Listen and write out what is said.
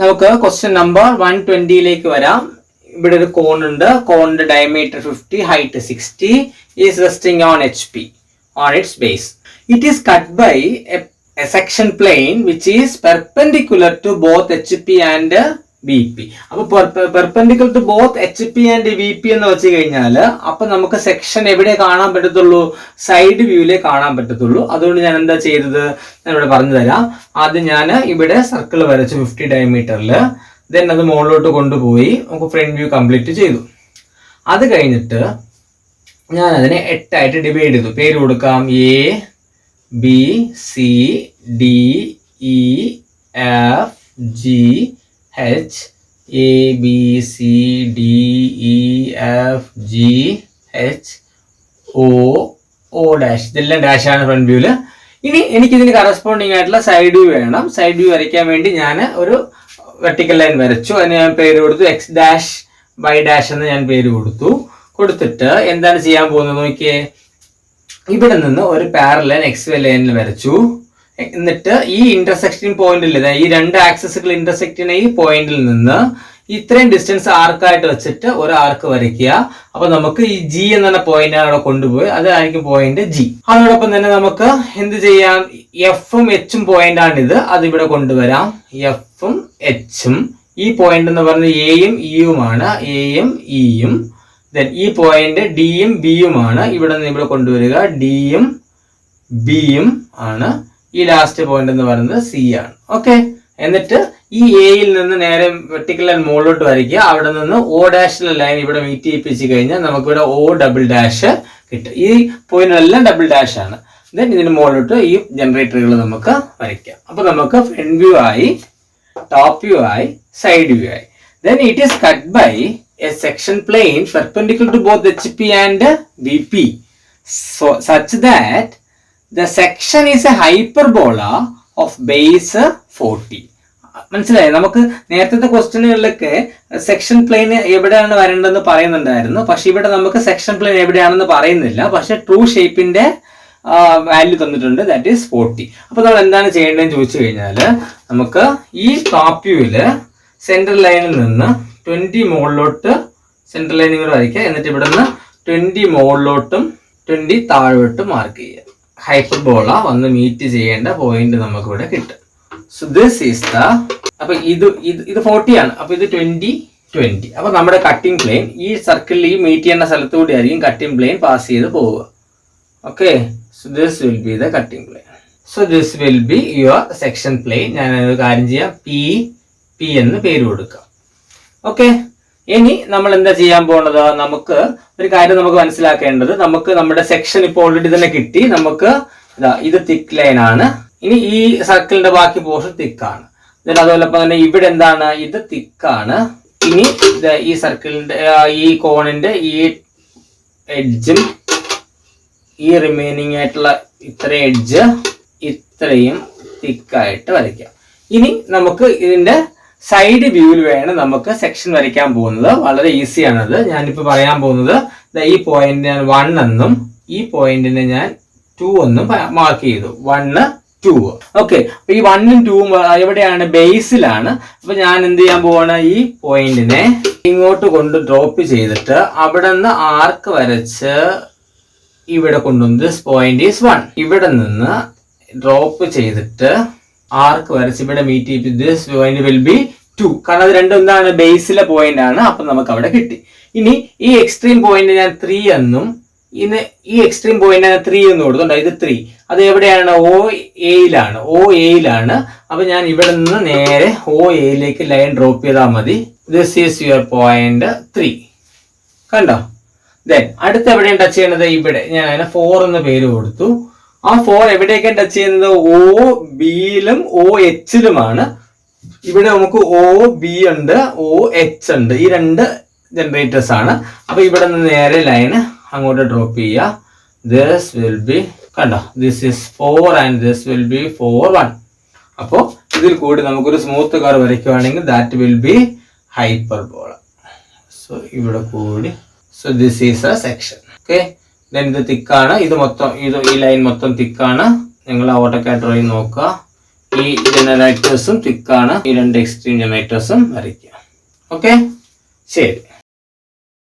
നമുക്ക് question number 120 വരാം. ഇവിടെ ഒരു കോൺ ഉണ്ട്. കോണിന്റെ diameter 50, height 60, is resting on HP on its base. It is cut by a section plane which is perpendicular to both HP and VP. അപ്പോൾ perpendicular to both HP and VP എന്ന് വെച്ച് കഴിഞ്ഞാൽ അപ്പൊ നമുക്ക് സെക്ഷൻ എവിടെ കാണാൻ പറ്റത്തുള്ളൂ? Side വ്യൂവിലെ കാണാൻ പറ്റത്തുള്ളൂ. അതുകൊണ്ട് ഞാൻ എന്താ ചെയ്തത് ഞാൻ ഇവിടെ പറഞ്ഞു തരാം. ആദ്യം ഞാൻ ഇവിടെ സർക്കിൾ വരച്ചു 50 ഡയമീറ്ററിൽ. ദെൻ അത് മുകളിലോട്ട് കൊണ്ടുപോയി നമുക്ക് ഫ്രണ്ട് വ്യൂ കംപ്ലീറ്റ് ചെയ്തു. അത് കഴിഞ്ഞിട്ട് ഞാൻ അതിനെ 8 ആയിട്ട് ഡിവൈഡ് ചെയ്തു. പേര് കൊടുക്കാം ABCDEFGHABCDEFGHO ഇതെല്ലാം ഡാഷാണ് ഫ്രണ്ട് വ്യൂല്. ഇനി എനിക്കിതിന് കറസ്പോണ്ടിങ് ആയിട്ടുള്ള സൈഡ് വ്യൂ വേണം. സൈഡ് വ്യൂ വരയ്ക്കാൻ വേണ്ടി ഞാൻ ഒരു വെർട്ടിക്കൽ ലൈൻ വരച്ചു. അതിന് ഞാൻ പേര് കൊടുത്തു X', Y' എന്ന് ഞാൻ പേര് കൊടുത്തിട്ട് എന്താണ് ചെയ്യാൻ പോകുന്നത് നോക്കിയേ. ഇവിടെ നിന്ന് ഒരു പാരലൽ XY ലൈനിൽ വരച്ചു. എന്നിട്ട് ഈ ഇന്റർസെക്ഷൻ പോയിന്റിൽ ഈ രണ്ട് ആക്സസുകൾ ഇന്റർസെക്ട് ചെയ്യുന്ന ഈ പോയിന്റിൽ നിന്ന് ഇത്രയും ഡിസ്റ്റൻസ് ആർക്കായിട്ട് വെച്ചിട്ട് ഒരു ആർക്ക് വരയ്ക്കുക. അപ്പൊ നമുക്ക് ഈ G എന്ന പോയിന്റ് അവിടെ കൊണ്ടുപോയി അതായിരിക്കും പോയിന്റ് G. അതോടൊപ്പം തന്നെ നമുക്ക് എന്ത് ചെയ്യാം? Fഉം Hഉം പോയിന്റ് ആണിത്. അത് ഇവിടെ കൊണ്ടുവരാം. Fഉം Hഉം ഈ പോയിന്റ് എന്ന് പറഞ്ഞ Aയും Eയുമാണ്. Aയും Eയും. ദെൻ ഈ പോയിന്റ് Dയും Bയുമാണ്. ഇവിടെ നിന്ന് ഇവിടെ കൊണ്ടുവരിക. Dയും Bയും ആണ്. ഈ ലാസ്റ്റ് പോയിന്റ് എന്ന് പറയുന്നത് C ആണ്. ഓക്കെ. എന്നിട്ട് ഈ എയിൽ നിന്ന് നേരെ വെർട്ടിക്കൽ ലൈൻ മുകളിലോട്ട് വരയ്ക്കുക. അവിടെ നിന്ന് O' ലൈൻ ഇവിടെ മീറ്റ് ചെയ്യിപ്പിച്ച് കഴിഞ്ഞാൽ നമുക്ക് ഇവിടെ O" കിട്ടും. ഈ പോയിന്റിലെല്ലാം ഡബിൾ ഡാഷ് ആണ്. ദെൻ ഇതിന് മുകളിലോട്ട് ഈ ജനറേറ്ററുകൾ നമുക്ക് വരയ്ക്കാം. അപ്പൊ നമുക്ക് ഫ്രണ്ട് വ്യൂ ആയി, ടോപ്പ് വ്യൂ ആയി, സൈഡ് വ്യൂ ആയി. Then it is cut by a section plane perpendicular to both HP and VP, so such that the section is a hyperbola of base 40. മനസ്സിലായി? നമുക്ക് നേരത്തെ ക്വസ്റ്റ്യനുകളിലൊക്കെ സെക്ഷൻ പ്ലെയിൻ എവിടെയാണ് വരേണ്ടതെന്ന് പറയുന്നുണ്ടായിരുന്നു. പക്ഷെ ഇവിടെ നമുക്ക് സെക്ഷൻ പ്ലെയിൻ എവിടെയാണെന്ന് പറയുന്നില്ല. പക്ഷെ ട്രൂ ഷേപ്പിന്റെ വാല്യൂ തന്നിട്ടുണ്ട്, ദാറ്റ് ഈസ് 40. അപ്പൊ നമ്മൾ എന്താണ് ചെയ്യേണ്ടതെന്ന് ചോദിച്ചു കഴിഞ്ഞാൽ നമുക്ക് ഈ ടോപ്പ് വ്യൂവില് സെൻട്രൽ ലൈനിൽ നിന്ന് 20 മുകളിലോട്ട് സെൻട്രൽ ലൈൻ ഇങ്ങോട്ട് വരയ്ക്കുക. എന്നിട്ട് ഇവിടെ നിന്ന് 20 മുകളിലോട്ടും 20 താഴോട്ടും മാർക്ക് ചെയ്യുക. ഹൈപ്പർബോള വന്ന് മീറ്റ് ചെയ്യേണ്ട പോയിന്റ് നമുക്ക് ഇവിടെ കിട്ടും. സോ ദിസ് ഈസ് ദ, അപ്പൊ ഇത് 40 ആണ്. അപ്പൊ ഇത് 20, 20. അപ്പൊ നമ്മുടെ കട്ടിംഗ് പ്ലെയിൻ ഈ സർക്കിളിൽ ഈ മീറ്റ് ചെയ്യുന്ന സ്ഥലത്തുകൂടി ആയിരിക്കും കട്ടിംഗ് പ്ലെയിൻ പാസ് ചെയ്ത് പോവുക. Okay. So this will B the cutting plain. So this will be your section plain. ഞാൻ ഒരു കാര്യം ചെയ്യാം, P എന്ന് പേര് കൊടുക്കാം. ഓക്കെ. ഇനി നമ്മൾ എന്താ ചെയ്യാൻ പോകുന്നത്? നമുക്ക് ഒരു കാര്യം നമുക്ക് മനസ്സിലാക്കേണ്ടത്, നമുക്ക് നമ്മുടെ സെക്ഷൻ ഇപ്പോൾ ഓൾറെഡി തന്നെ കിട്ടി. നമുക്ക് ഇത് തിക്ക് ലൈൻ ആണ്. ഇനി ഈ സർക്കിളിന്റെ ബാക്കി പോർഷൻ തിക്കാണ്. അതോടൊപ്പം തന്നെ ഇവിടെ എന്താണ്? ഇത് തിക്കാണ്. ഇനി ഈ സർക്കിളിന്റെ ഈ കോണിന്റെ ഈ എഡ്ജും ഈ റിമൈനിങ് ആയിട്ടുള്ള ഇത്രയും എഡ്ജ് ഇത്രയും തിക്കായിട്ട് വരയ്ക്കാം. ഇനി നമുക്ക് ഇതിന്റെ സൈഡ് വ്യൂവിൽ വേണം നമുക്ക് സെക്ഷൻ വരയ്ക്കാൻ പോകുന്നത്. വളരെ ഈസിയാണത്. ഞാനിപ്പോൾ പറയാൻ പോകുന്നത് ഈ പോയിന്റ് ഞാൻ 1 എന്നും ഈ പോയിന്റിനെ ഞാൻ 2 എന്നും മാർക്ക് ചെയ്തു. 1, 2. ഓക്കെ. അപ്പൊ ഈ 1ഉം 2ഉം എവിടെയാണ്? ബേസിലാണ്. അപ്പൊ ഞാൻ എന്ത് ചെയ്യാൻ പോവാണ്? ഈ പോയിന്റിനെ ഇങ്ങോട്ട് കൊണ്ട് ഡ്രോപ്പ് ചെയ്തിട്ട് അവിടെ നിന്ന് ആർക്ക് വരച്ച് ഇവിടെ കൊണ്ടുവന്ന് ദിസ് പോയിന്റ് ഈസ് 1. ഇവിടെ നിന്ന് ഡ്രോപ്പ് ചെയ്തിട്ട് ആർക്ക് വരച്ച് ഇവിടെ മീറ്റ് ചെയ്ത് ദിസ് പോയിന്റ് വിൽ ബി 2. കാരണം അത് രണ്ടും എന്താണ്? ബേസിലെ പോയിന്റ് ആണ്. അപ്പൊ നമുക്ക് അവിടെ കിട്ടി. ഇനി ഈ എക്സ്ട്രീം പോയിന്റ് ഞാൻ 3 എന്നും ഈ എക്സ്ട്രീം പോയിന്റ് 3 എന്ന് കൊടുത്തുണ്ട്. ഇത് 3. അത് എവിടെയാണ്? OAയിലാണ്. അപ്പൊ ഞാൻ ഇവിടെ നിന്ന് നേരെ OAയിലേക്ക് ലൈൻ ഡ്രോപ്പ് ചെയ്താൽ മതി. This is your point 3. കണ്ടോ? ദെൻ അടുത്ത് എവിടെയാണ് ടച്ച് ചെയ്യുന്നത്? ഇവിടെ ഞാൻ അതിന് 4 എന്ന് പേര് കൊടുത്തു. ആ 4 എവിടെയൊക്കെ ടച്ച് ചെയ്യുന്നത്? OBയിലും OHയിലുമാണ്. ഇവിടെ നമുക്ക് OB ഉണ്ട്, OH ഉണ്ട്. ഈ രണ്ട് ജനറേറ്റേഴ്സ് ആണ്. അപ്പൊ ഇവിടെ നിന്ന് നേരെ ലൈന് അങ്ങോട്ട് ഡ്രോപ്പ് ചെയ്യുക. ദിസ് വിൽ ബി, കണ്ടോ? This is 4 and this will be 4, 1. അപ്പോ ഇതിൽ കൂടി നമുക്കൊരു സ്മൂത്ത് കർവ് വരയ്ക്കുവാണെങ്കിൽ that will be hyperbola. So ഇവിടെ കൂടി, so this is a section. Okay. Then ഇത് തിക്കാണ്. ഇത് മൊത്തം ഈ ലൈൻ മൊത്തം തിക്കാണ്. നിങ്ങൾ ഓട്ടോകാഡ് ഡ്രോയിങ് നോക്കുക. ഈ ജനറേറ്റേഴ്സും തിക്കാണ്, ഈ രണ്ട് എക്സ്ട്രീം ജനറേറ്റേഴ്സും വരയ്ക്കുക. ഓക്കെ, ശരി.